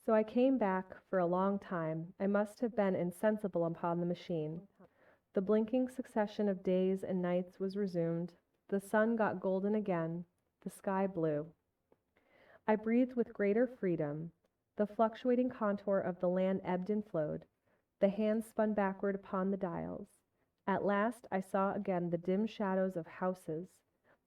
So I came back for a long time. I must have been insensible upon the machine. The blinking succession of days and nights was resumed. The sun got golden again. The sky blue. I breathed with greater freedom. The fluctuating contour of the land ebbed and flowed. The hands spun backward upon the dials. At last I saw again the dim shadows of houses,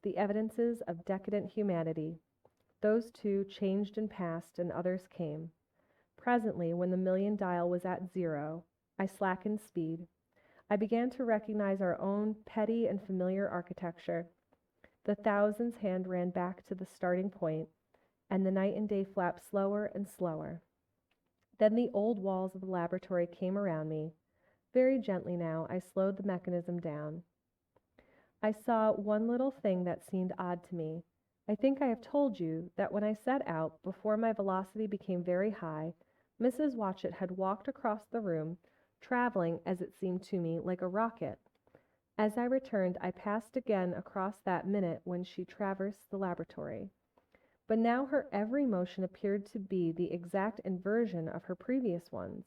the evidences of decadent humanity. Those too changed and passed, and others came. Presently, when the million dial was at zero, I slackened speed. I began to recognize our own petty and familiar architecture. The thousands hand ran back to the starting point, and the night and day flapped slower and slower. Then the old walls of the laboratory came around me. Very gently now, I slowed the mechanism down. I saw one little thing that seemed odd to me. I think I have told you that when I set out, before my velocity became very high, Mrs. Watchett had walked across the room, traveling, as it seemed to me, like a rocket. As I returned, I passed again across that minute when she traversed the laboratory. But now her every motion appeared to be the exact inversion of her previous ones.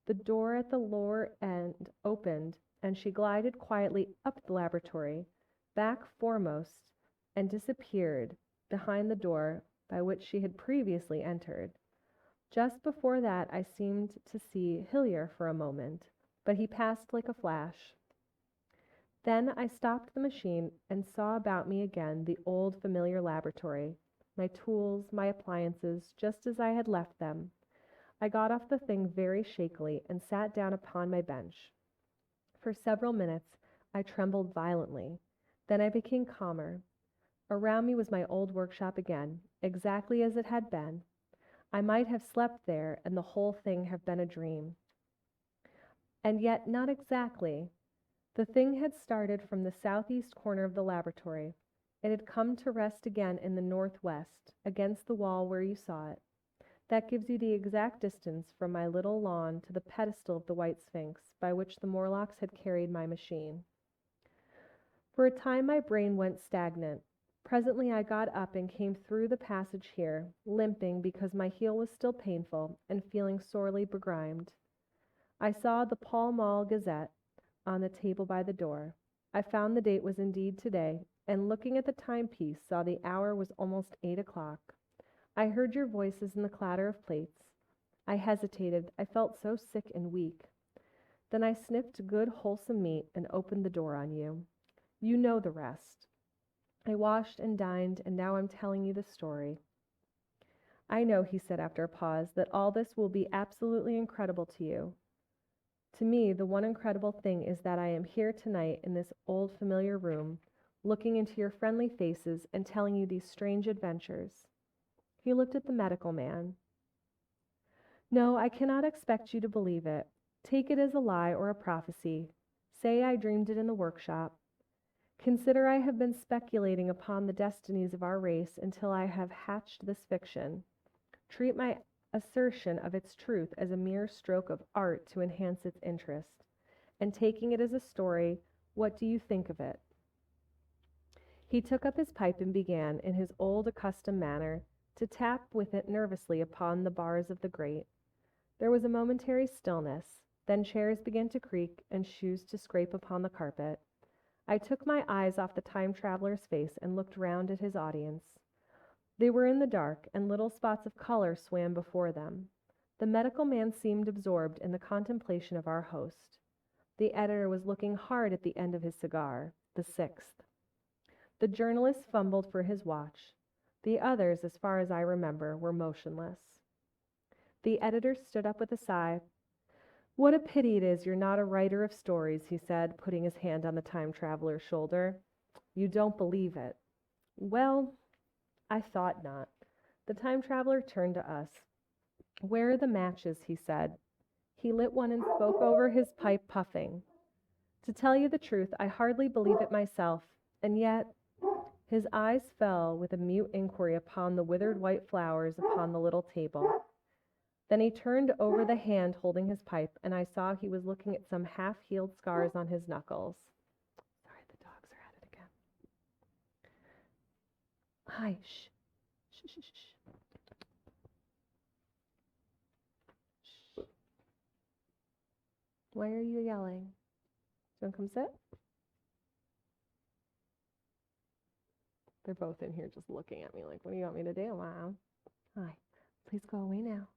The door at the lower end opened, and she glided quietly up the laboratory, back foremost, and disappeared behind the door by which she had previously entered. Just before that I seemed to see Hillier for a moment, but he passed like a flash. Then I stopped the machine and saw about me again the old familiar laboratory, my tools, my appliances, just as I had left them. I got off the thing very shakily and sat down upon my bench. For several minutes I trembled violently. Then I became calmer. Around me was my old workshop again, exactly as it had been. I might have slept there and the whole thing have been a dream. And yet not exactly. The thing had started from the southeast corner of the laboratory. It had come to rest again in the northwest, against the wall where you saw it. That gives you the exact distance from my little lawn to the pedestal of the White Sphinx by which the Morlocks had carried my machine. For a time my brain went stagnant. Presently I got up and came through the passage here, limping because my heel was still painful and feeling sorely begrimed. I saw the Pall Mall Gazette on the table by the door. I found the date was indeed today, and looking at the timepiece saw the hour was almost 8 o'clock. I heard your voices in the clatter of plates. I hesitated. I felt so sick and weak. Then I sniffed good wholesome meat and opened the door on you. You know the rest. I washed and dined, and now I'm telling you the story. I know, he said after a pause, that all this will be absolutely incredible to you. To me, the one incredible thing is that I am here tonight in this old familiar room, looking into your friendly faces and telling you these strange adventures. He looked at the medical man. No, I cannot expect you to believe it. Take it as a lie or a prophecy. Say I dreamed it in the workshop. Consider I have been speculating upon the destinies of our race until I have hatched this fiction. Treat my assertion of its truth as a mere stroke of art to enhance its interest. And taking it as a story, what do you think of it? He took up his pipe and began, in his old accustomed manner, to tap with it nervously upon the bars of the grate. There was a momentary stillness. Then chairs began to creak and shoes to scrape upon the carpet. I took my eyes off the time-traveler's face and looked round at his audience. They were in the dark, and little spots of color swam before them. The medical man seemed absorbed in the contemplation of our host. The editor was looking hard at the end of his cigar, the sixth. The journalist fumbled for his watch. The others, as far as I remember, were motionless. The editor stood up with a sigh. What a pity it is you're not a writer of stories, he said, putting his hand on the time-traveler's shoulder. You don't believe it. Well, I thought not. The time-traveler turned to us. Where are the matches, he said. He lit one and spoke over his pipe, puffing. To tell you the truth, I hardly believe it myself, and yet his eyes fell with a mute inquiry upon the withered white flowers upon the little table. Then he turned over the hand holding his pipe, and I saw he was looking at some half-healed scars on his knuckles. Sorry, the dogs are at it again. Hi, shh. Shh, shh, shh. Why are you yelling? Do you want to come sit? They're both in here just looking at me like, what do you want me to do, Mom? Hi, please go away now.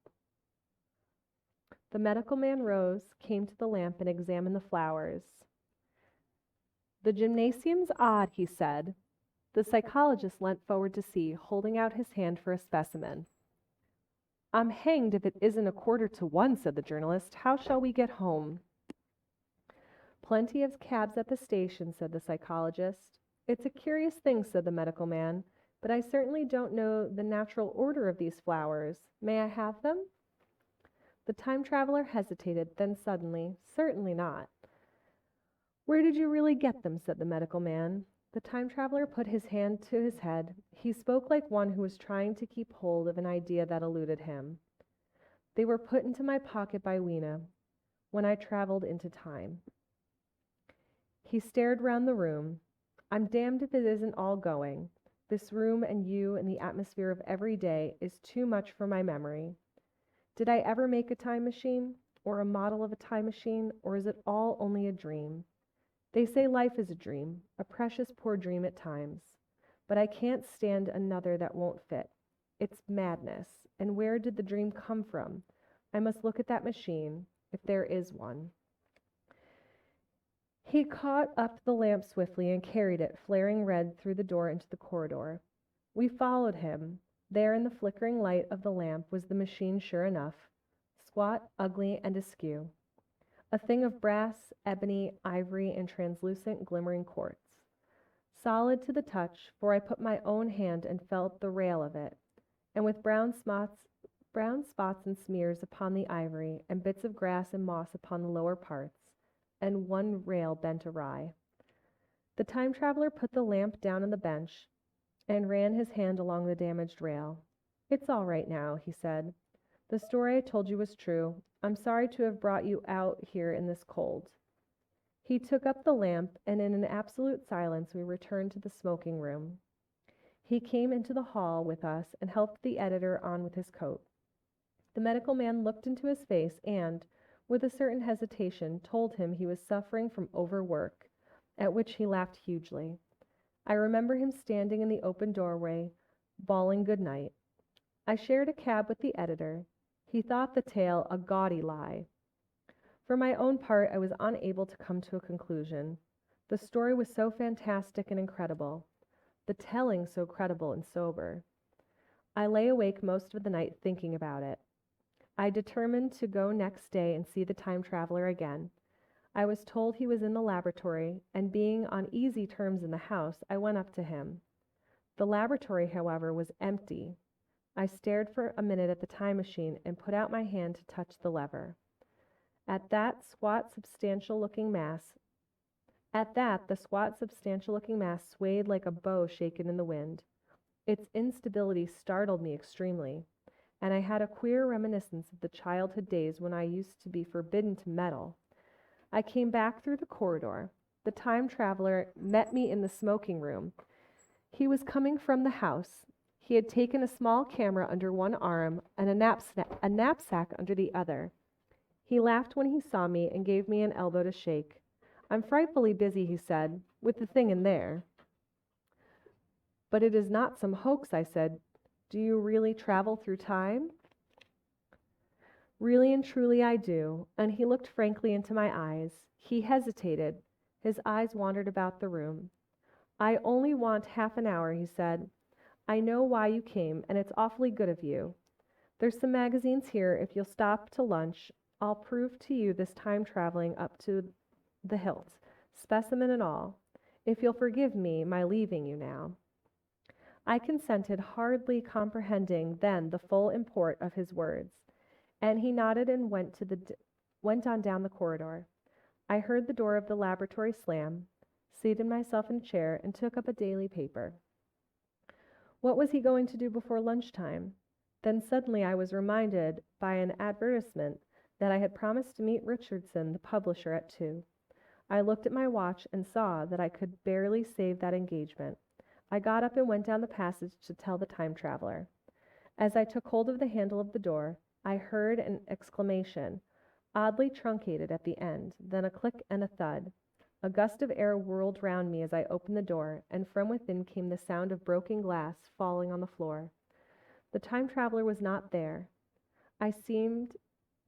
The medical man rose, came to the lamp, and examined the flowers. The gymnasium's odd, he said. The psychologist leant forward to see, holding out his hand for a specimen. I'm hanged if it isn't 1:45, said the journalist. How shall we get home? Plenty of cabs at the station, said the psychologist. It's a curious thing, said the medical man, but I certainly don't know the natural order of these flowers. May I have them? The time traveler hesitated, then suddenly, certainly not. Where did you really get them? Said the medical man. The time traveler put his hand to his head. He spoke like one who was trying to keep hold of an idea that eluded him. They were put into my pocket by Weena when I traveled into time. He stared round the room. I'm damned if it isn't all going. This room and you and the atmosphere of every day is too much for my memory. Did I ever make a time machine, or a model of a time machine, or is it all only a dream? They say life is a dream, a precious poor dream at times. But I can't stand another that won't fit. It's madness. And where did the dream come from? I must look at that machine, if there is one. He caught up the lamp swiftly and carried it, flaring red, through the door into the corridor. We followed him. There in the flickering light of the lamp was the machine sure enough, squat, ugly, and askew. A thing of brass, ebony, ivory, and translucent glimmering quartz. Solid to the touch, for I put my own hand and felt the rail of it, and with brown spots and smears upon the ivory, and bits of grass and moss upon the lower parts, and one rail bent awry. The time traveler put the lamp down on the bench and ran his hand along the damaged rail. It's all right now, he said. The story I told you was true. I'm sorry to have brought you out here in this cold. He took up the lamp, and in an absolute silence we returned to the smoking room. He came into the hall with us and helped the editor on with his coat. The medical man looked into his face and, with a certain hesitation, told him he was suffering from overwork, at which he laughed hugely. I remember him standing in the open doorway, bawling good night. I shared a cab with the editor. He thought the tale a gaudy lie. For my own part, I was unable to come to a conclusion. The story was so fantastic and incredible, the telling so credible and sober. I lay awake most of the night thinking about it. I determined to go next day and see the time traveler again. I was told he was in the laboratory, and being on easy terms in the house, I went up to him. The laboratory, however, was empty. I stared for a minute at the time machine and put out my hand to touch the lever. At that, the squat, substantial-looking mass swayed like a bow shaken in the wind. Its instability startled me extremely, and I had a queer reminiscence of the childhood days when I used to be forbidden to meddle. I came back through the corridor. The time traveler met me in the smoking room. He was coming from the house. He had taken a small camera under one arm and a knapsack under the other. He laughed when he saw me and gave me an elbow to shake. I'm frightfully busy, he said, with the thing in there. But it is not some hoax, I said. Do you really travel through time? Really and truly I do. And he looked frankly into my eyes. He hesitated. His eyes wandered about the room. I only want half an hour, he said. I know why you came, and it's awfully good of you. There's some magazines here. If you'll stop to lunch, I'll prove to you this time traveling up to the hilt, specimen and all, if you'll forgive me my leaving you now. I consented, hardly comprehending then the full import of his words, and he nodded and went on down the corridor. I heard the door of the laboratory slam, seated myself in a chair, and took up a daily paper. What was he going to do before lunchtime? Then suddenly I was reminded by an advertisement that I had promised to meet Richardson, the publisher, at 2. I looked at my watch and saw that I could barely save that engagement. I got up and went down the passage to tell the time traveler. As I took hold of the handle of the door, I heard an exclamation. oddly truncated at the end, then a click and a thud. A gust of air whirled round me as I opened the door, and from within came the sound of broken glass falling on the floor. The time traveler was not there. I seemed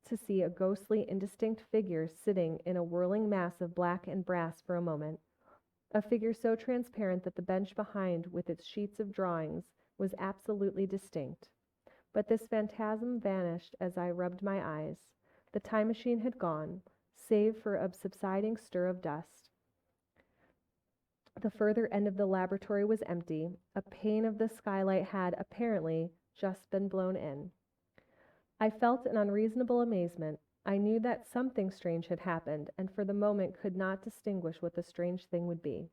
to see a ghostly, indistinct figure sitting in a whirling mass of black and brass for a moment, a figure so transparent that the bench behind, with its sheets of drawings, was absolutely distinct. But this phantasm vanished as I rubbed my eyes. The time machine had gone, save for a subsiding stir of dust. The further end of the laboratory was empty. A pane of the skylight had, apparently, just been blown in. I felt an unreasonable amazement. I knew that something strange had happened, and for the moment could not distinguish what the strange thing would be.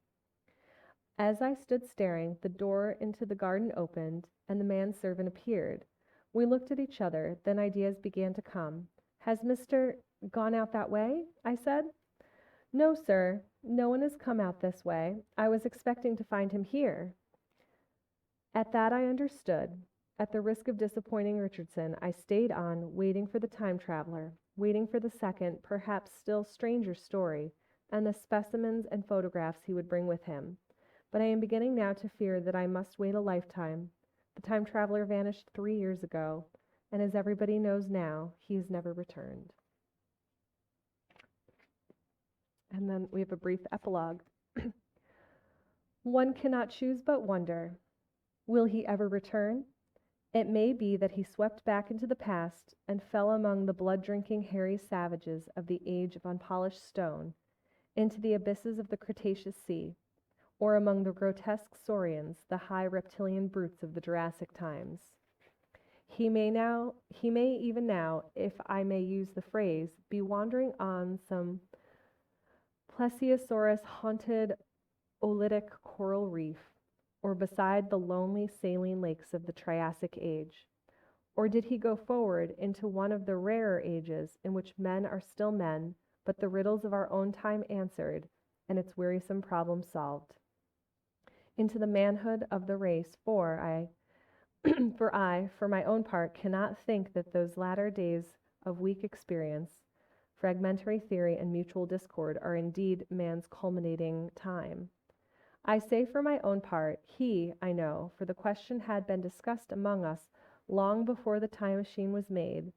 As I stood staring, the door into the garden opened, and the manservant appeared. We looked at each other, then ideas began to come. "Has Mr. gone out that way?" I said. "No, sir. No one has come out this way. I was expecting to find him here." At that I understood. At the risk of disappointing Richardson, I stayed on, waiting for the time traveler, waiting for the second, perhaps still stranger story, and the specimens and photographs he would bring with him. But I am beginning now to fear that I must wait a lifetime. The time traveler vanished 3 years ago, and as everybody knows now, he has never returned. And then we have a brief epilogue. One cannot choose but wonder, will he ever return? It may be that he swept back into the past and fell among the blood-drinking hairy savages of the age of unpolished stone, into the abysses of the Cretaceous Sea, or among the grotesque saurians, the high reptilian brutes of the Jurassic times. He may even now, if I may use the phrase, be wandering on some plesiosaurus-haunted oolitic coral reef, or beside the lonely saline lakes of the Triassic Age? Or did he go forward into one of the rarer ages in which men are still men, but the riddles of our own time answered, and its wearisome problems solved? Into the manhood of the race, for my own part, cannot think that those latter days of weak experience, fragmentary theory, and mutual discord are indeed man's culminating time. I say for my own part, he, I know, for the question had been discussed among us long before the time machine was made,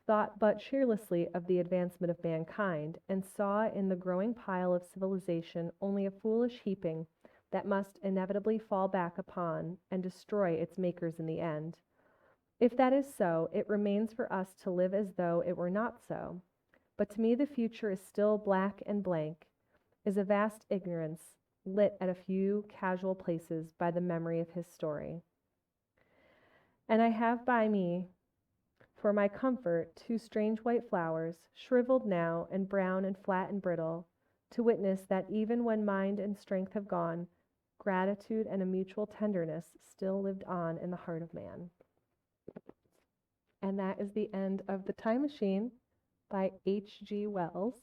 thought but cheerlessly of the advancement of mankind, and saw in the growing pile of civilization only a foolish heaping that must inevitably fall back upon and destroy its makers in the end. If that is so, it remains for us to live as though it were not so. But to me the future is still black and blank, is a vast ignorance, lit at a few casual places by the memory of his story. And I have by me, for my comfort, 2 strange white flowers, shriveled now and brown and flat and brittle, to witness that even when mind and strength have gone, gratitude and a mutual tenderness still lived on in the heart of man. And that is the end of The Time Machine by H.G. Wells.